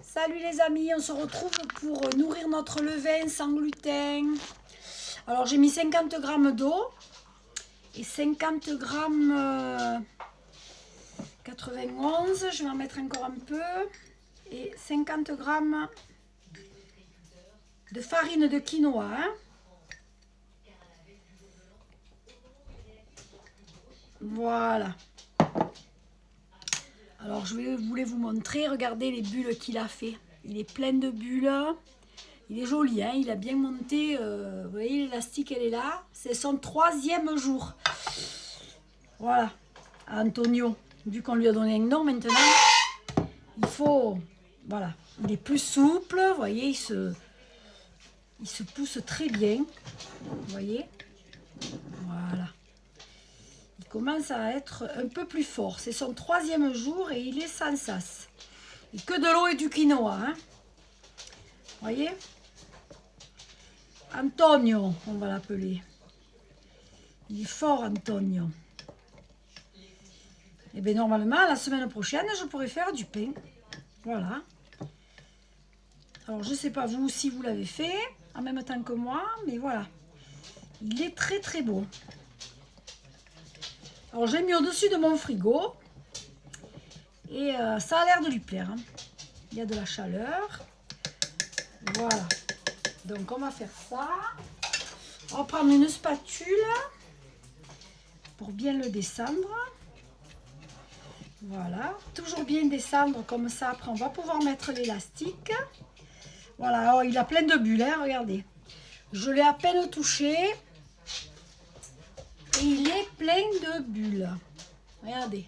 Salut les amis, on se retrouve pour nourrir notre levain sans gluten. Alors j'ai mis 50 g d'eau et 50 g 91, je vais en mettre encore un peu, et 50 g de farine de quinoa. Voilà. Alors je voulais vous montrer, regardez les bulles qu'il a fait. Il est plein de bulles. Il est joli, hein, il a bien monté. Vous voyez, l'élastique, elle est là. C'est son 3e jour. Voilà, Antonio, vu qu'on lui a donné un nom maintenant, il faut... Voilà, il est plus souple, vous voyez, il se pousse très bien. Vous voyez, voilà. Il commence à être un peu plus fort. C'est son 3e jour et il est sans sas. Et que de l'eau et du quinoa, hein. Vous voyez, Antonio, on va l'appeler. Il est fort, Antonio. Et bien normalement, la semaine prochaine, je pourrais faire du pain. Voilà. Alors, je ne sais pas vous si vous l'avez fait en même temps que moi, mais voilà. Il est très très beau. Alors, j'ai mis au-dessus de mon frigo. Et ça a l'air de lui plaire, hein. Il y a de la chaleur. Voilà. Donc, on va faire ça. On va prendre une spatule pour bien le descendre. Voilà. Toujours bien descendre comme ça. Après, on va pouvoir mettre l'élastique. Voilà. Oh, il a plein de bulles, hein, regardez. Je l'ai à peine touché. Et il est plein de bulles. Regardez.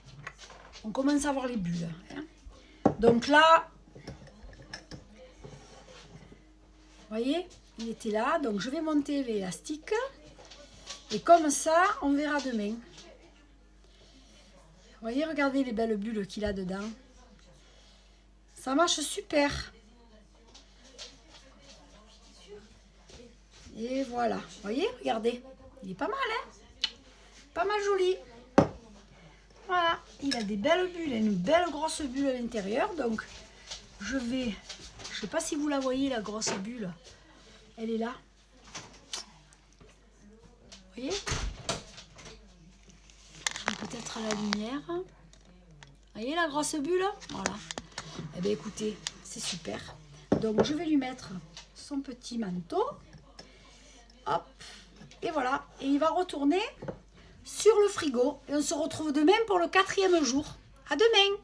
On commence à voir les bulles, hein. Donc là, vous voyez, il était là. Donc je vais monter l'élastique. Et comme ça, on verra demain. Vous voyez, regardez les belles bulles qu'il a dedans. Ça marche super. Et voilà. Vous voyez, regardez. Il est pas mal, hein? Pas mal joli. Voilà. Il a des belles bulles, une belle grosse bulle à l'intérieur. Donc, je sais pas si vous la voyez, la grosse bulle. Elle est là. Vous voyez? Peut-être à la lumière. Vous voyez la grosse bulle? Voilà. Eh bien, écoutez, c'est super. Donc, je vais lui mettre son petit manteau. Hop. Et voilà. Et il va retourner sur le frigo. Et on se retrouve demain pour le 4e jour. À demain!